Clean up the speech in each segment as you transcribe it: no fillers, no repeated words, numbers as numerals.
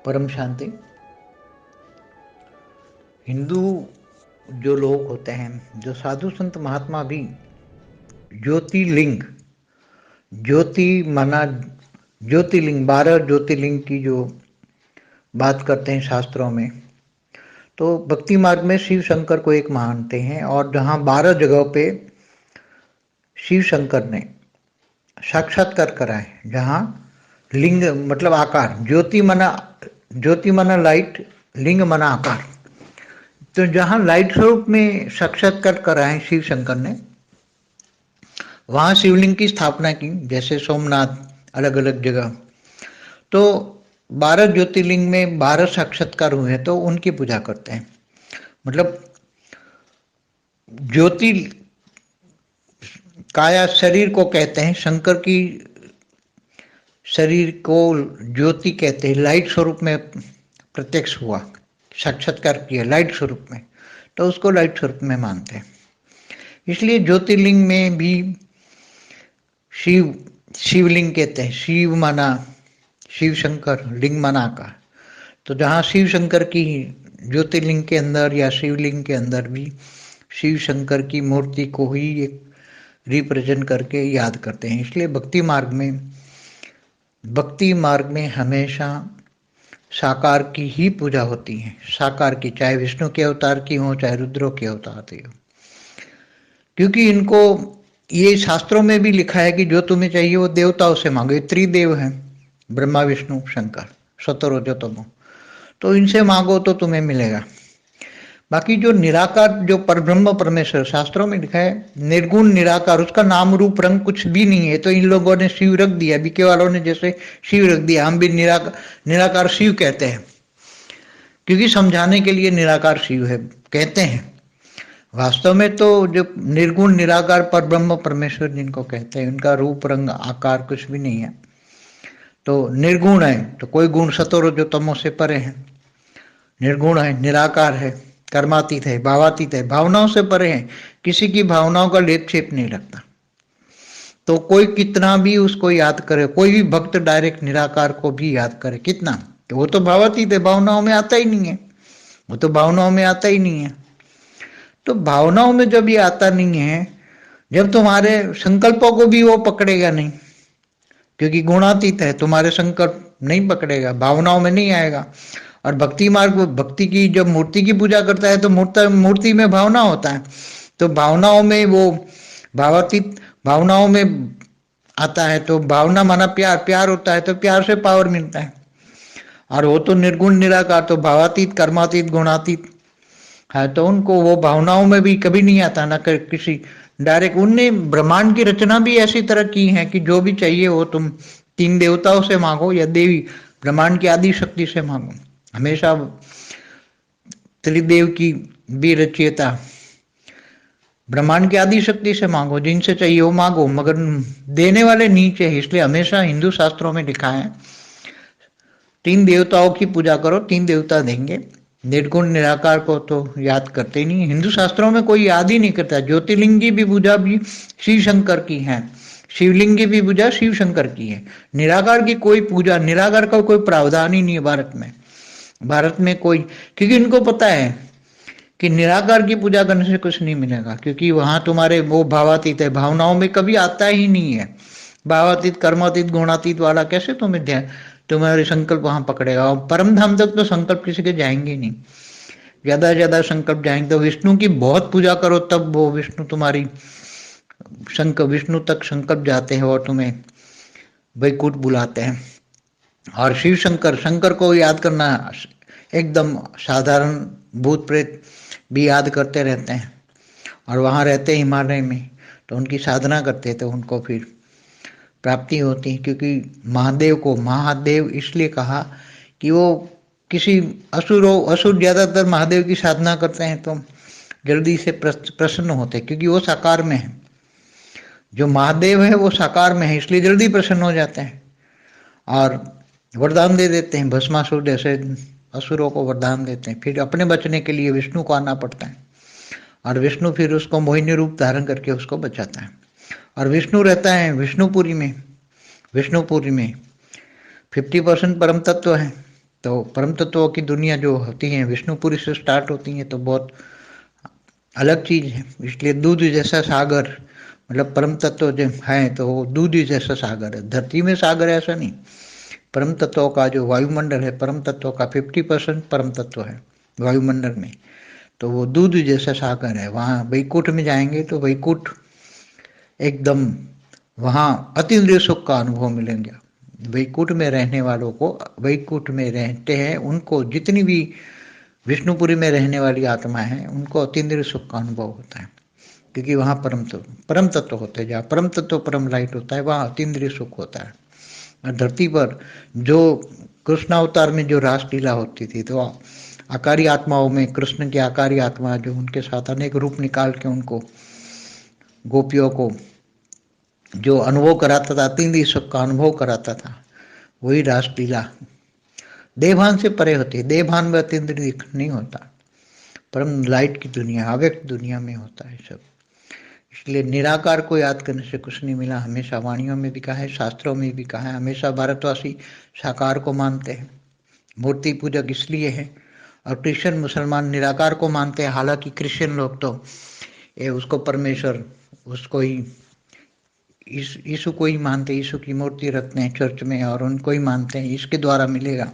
परम शांति। हिंदू जो लोग होते हैं, जो साधु संत महात्मा भी ज्योतिर्लिंग, ज्योति माना ज्योतिर्लिंग, 12 ज्योतिर्लिंग की जो बात करते हैं शास्त्रों में, तो भक्ति मार्ग में शिव शंकर को एक मानते हैं। और जहाँ 12 जगहों पे शिव शंकर ने साक्षात्कार कराए, जहाँ लिंग मतलब आकार, ज्योति मना लाइट, लिंग मना आकार, तो जहाँ लाइट स्वरूप में साक्षात्कार कराए शिव शंकर ने, वहाँ शिवलिंग की स्थापना की, जैसे सोमनाथ, अलग अलग जगह। तो 12 ज्योतिर्लिंग में 12 साक्षात्कार हुए हैं, तो उनकी पूजा करते हैं। मतलब ज्योति काया शरीर को कहते हैं, शंकर की शरीर को ज्योति कहते हैं, लाइट स्वरूप में प्रत्यक्ष हुआ, साक्षात्कार किया लाइट स्वरूप में, तो उसको लाइट स्वरूप में मानते हैं। इसलिए ज्योतिर्लिंग में भी शिवलिंग कहते हैं। शिव माना शिव शंकर, लिंग माना आकार। तो जहाँ शिव शंकर की ज्योतिर्लिंग के अंदर या शिवलिंग के अंदर भी शिव शंकर की मूर्ति को ही एक रिप्रेजेंट करके याद करते हैं। इसलिए भक्ति मार्ग में हमेशा साकार की ही पूजा होती है, साकार की, चाहे विष्णु के अवतार की हो, चाहे रुद्रों के अवतार की हो। क्योंकि इनको ये शास्त्रों में भी लिखा है कि जो तुम्हें चाहिए वो देवताओं से मांगो। ये त्रिदेव हैं, ब्रह्मा विष्णु शंकर, सतरो रजोतमो, तो इनसे मांगो तो तुम्हें मिलेगा। बाकी जो निराकार, जो परब्रह्म परमेश्वर, शास्त्रों में लिखा है निर्गुण निराकार, उसका नाम रूप रंग कुछ भी नहीं है, तो इन लोगों ने शिव रख दिया, बीके वालों ने जैसे शिव रख दिया, हम भी निराकार शिव कहते हैं, क्योंकि समझाने के लिए निराकार शिव है कहते हैं। वास्तव में तो जो निर्गुण निराकार पर ब्रह्म परमेश्वर जिनको कहते हैं, उनका रूप रंग आकार कुछ भी नहीं है। तो निर्गुण है, तो कोई गुण सतोर जो तमो से परे है। निर्गुण है, निराकार है, कर्मातीत है, भावातीत है, भावनाओं से परे है, किसी की भावनाओं का लेप छेप नहीं लगता। तो कोई कितना भी उसको याद करे, कोई भी भक्त डायरेक्ट निराकार को भी याद करे, कितना, तो वो तो भावातीत है, भावनाओं में आता ही नहीं है, वो तो भावनाओं में आता ही नहीं है। तो भावनाओं में जब ये आता नहीं है, जब तुम्हारे संकल्पों को भी वो पकड़ेगा नहीं, क्योंकि गुणातीत है, तुम्हारे संकल्प नहीं पकड़ेगा, भावनाओं में नहीं आएगा। और भक्ति मार्ग, भक्ति की जब मूर्ति की पूजा करता है तो मूर्ति में भावना होता है, तो भावनाओं में वो भावातीत, भावनाओं में आता है। तो भावना माना प्यार, प्यार होता है तो प्यार से पावर मिलता है। और वो तो निर्गुण निराकार, तो भावातीत, कर्मातीत, गुणातीत है, तो उनको वो भावनाओं में भी कभी नहीं आता, ना किसी डायरेक्ट। उनने ब्रह्मांड की रचना भी ऐसी तरह की है कि जो भी चाहिए वो तुम 3 देवताओं से मांगो या देवी, ब्रह्मांड की आदि शक्ति से मांगो। हमेशा त्रिदेव की भी रचयिता ब्रह्मांड की आदि शक्ति से मांगो, जिनसे चाहिए वो मांगो, मगर देने वाले नीचे है। इसलिए हमेशा हिंदू शास्त्रों में लिखा है 3 देवताओं की पूजा करो, 3 देवता देंगे। निर्गुण निराकार को तो याद करते ही नहीं, हिंदू शास्त्रों में कोई याद ही नहीं करता। ज्योतिर्लिंग की भी पूजा भी शिव शंकर की है, शिवलिंग की भी पूजा शिव शंकर की है। निराकार की कोई पूजा, निराकार का कोई प्रावधान ही नहीं है भारत में कोई, क्योंकि इनको पता है कि निराकार की पूजा करने से कुछ नहीं मिलेगा, क्योंकि वहां तुम्हारे वो भावातीत है, भावनाओं में कभी आता ही नहीं है। भावातीत, कर्मातीत, गुणातीत वाला कैसे तुम्हारे संकल्प वहां पकड़ेगा। और परम धाम तक तो संकल्प किसी के जाएंगे नहीं, ज्यादा से ज्यादा संकल्प जाएंगे तो विष्णु की बहुत पूजा करो, तब वो विष्णु तुम्हारी विष्णु तक संकल्प जाते हैं और तुम्हें वैकुंठ बुलाते हैं। और शिव शंकर, शंकर को याद करना एकदम साधारण, भूत प्रेत भी याद करते रहते हैं, और वहाँ रहते हिमालय में, तो उनकी साधना करते तो उनको फिर प्राप्ति होती है। क्योंकि महादेव को महादेव इसलिए कहा कि वो किसी असुर ज्यादातर महादेव की साधना करते हैं तो जल्दी से प्रसन्न होते हैं, क्योंकि वो साकार में है। जो महादेव है वो साकार में है, इसलिए जल्दी प्रसन्न हो जाते हैं और वरदान दे देते हैं। भस्मासुर जैसे असुरों को वरदान देते हैं, फिर अपने बचने के लिए विष्णु को आना पड़ता है, और विष्णु फिर उसको मोहिनी रूप धारण करके उसको बचाता है। और विष्णु रहता है विष्णुपुरी में 50% परम तत्व है, तो परम तत्वों की दुनिया जो होती है विष्णुपुरी से स्टार्ट होती है, तो बहुत अलग चीज है। इसलिए दूध जैसा सागर, मतलब परम तत्व जो है तो वो दूध ही जैसा सागर है। धरती में सागर है ऐसा नहीं, परम तत्वों का जो वायुमंडल है, परम तत्वों का 50% परम तत्व है वायुमंडल में, तो वो दूध जैसा सागर है। वहाँ वैकुंठ में जाएंगे तो वैकुंठ एकदम, वहाँ अतीन्द्रिय सुख का अनुभव मिलेंगे। वैकुंठ में रहने वालों को, वैकुंठ में रहते हैं उनको, जितनी भी विष्णुपुरी में रहने वाली आत्मा है उनको अतीन्द्रिय सुख का अनुभव होता है, क्योंकि वहाँ परम तत्व होते हैं। जहाँ परम तत्व परम लाइट होता है वहाँ अतीन्द्रिय सुख होता है। और धरती पर जो कृष्ण अवतार में जो रासलीला होती थी, तो आकारी आत्माओं में कृष्ण की आकारी आत्मा जो उनके साथ अनेक रूप निकाल के उनको, गोपियों को जो अनुभव कराता था, अतीन्द्रिय सुख का अनुभव कराता था, वही रासलीला देवभान से परे होती है। देवभान में अतीन्द्रिय नहीं होता, परम लाइट की दुनिया, अव्यक्त दुनिया में होता है सब। इसलिए निराकार को याद करने से कुछ नहीं मिला। हमेशा वाणियों में भी कहा है, शास्त्रों में भी कहा है। हमेशा भारतवासी साकार को मानते हैं, मूर्ति पूजक इसलिए है। और क्रिश्चियन मुसलमान निराकार को मानते हैं। हालांकि क्रिश्चियन लोग तो ये उसको परमेश्वर, उसको ही, यीशु को ही मानते, यीशु की मूर्ति रखते हैं चर्च में और उनको ही मानते हैं, इसके द्वारा मिलेगा,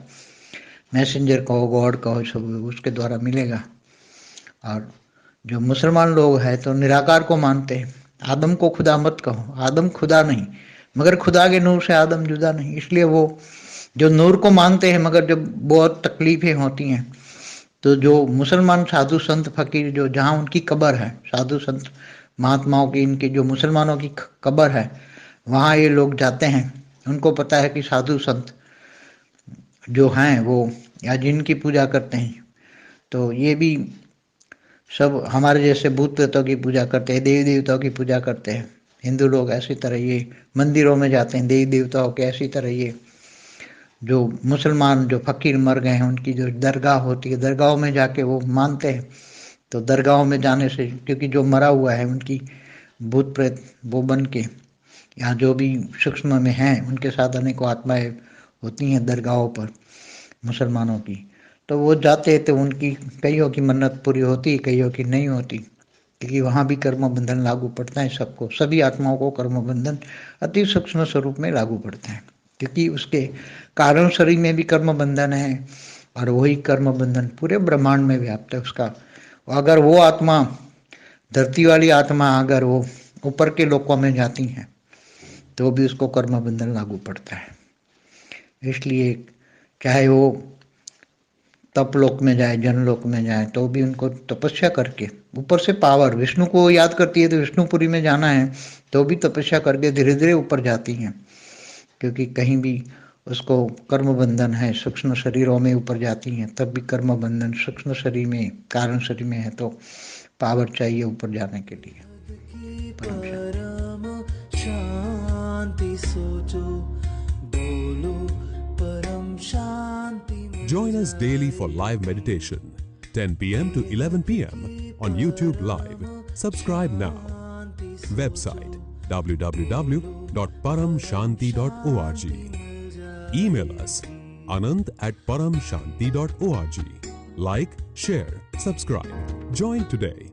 मैसेंजर कहो, गॉड कहो, सब उसके द्वारा मिलेगा। और जो मुसलमान लोग हैं तो निराकार को मानते हैं। आदम को खुदा मत कहो, आदम खुदा नहीं, मगर खुदा के नूर से आदम जुदा नहीं। इसलिए वो जो नूर को मानते हैं, मगर जब बहुत तकलीफें होती हैं तो जो मुसलमान साधु संत फकीर, जो जहाँ उनकी कब्र है, साधु संत महात्माओं की, इनकी जो मुसलमानों की कब्र है, वहाँ ये लोग जाते हैं। उनको पता है कि साधु संत जो हैं वो, या जिनकी पूजा करते हैं, तो ये भी सब हमारे जैसे भूत प्रेतों की पूजा करते हैं, देवी देवताओं की पूजा करते हैं। हिंदू लोग ऐसी तरह ये मंदिरों में जाते हैं देवी देवताओं के, ऐसी तरह ये जो मुसलमान जो फकीर मर गए हैं उनकी जो दरगाह होती है, दरगाहों में जाके वो मानते हैं। तो दरगाहों में जाने से, क्योंकि जो मरा हुआ है उनकी भूत प्रेत वो बन के, या जो भी सूक्ष्म में हैं उनके साथ अनेकों आत्माएं होती हैं दरगाहों पर मुसलमानों की, तो वो जाते तो उनकी कईयों की मन्नत पूरी होती, कईयों की नहीं होती, क्योंकि वहाँ भी कर्म बंधन लागू पड़ता है सबको, सभी आत्माओं को कर्म बंधन अति सूक्ष्म स्वरूप में लागू पड़ता है, क्योंकि उसके कारण शरीर में भी कर्म बंधन है और वही कर्म बंधन पूरे ब्रह्मांड में व्याप्त है उसका। अगर वो आत्मा, धरती वाली आत्मा, अगर वो ऊपर के लोकों में जाती हैं तो भी उसको कर्म बंधन लागू पड़ता है। इसलिए चाहे वो तपलोक में जाए, जनलोक में जाए, तो भी उनको तपस्या करके, ऊपर से पावर, विष्णु को याद करती है तो विष्णुपुरी में जाना है, तो भी तपस्या करके धीरे धीरे ऊपर जाती हैं, क्योंकि कहीं भी उसको कर्म बंधन है, सूक्ष्म शरीरों में ऊपर जाती हैं तब भी कर्म बंधन सूक्ष्म शरीर में, कारण शरीर में है, तो पावर चाहिए ऊपर जाने के लिए। परम शांति सोचो, बोलो परम शांति। Join us daily for live meditation, 10 p.m. to 11 p.m. on YouTube Live. Subscribe now. Website www.paramshanti.org. Email us anant@paramshanti.org. Like, share, subscribe. Join today.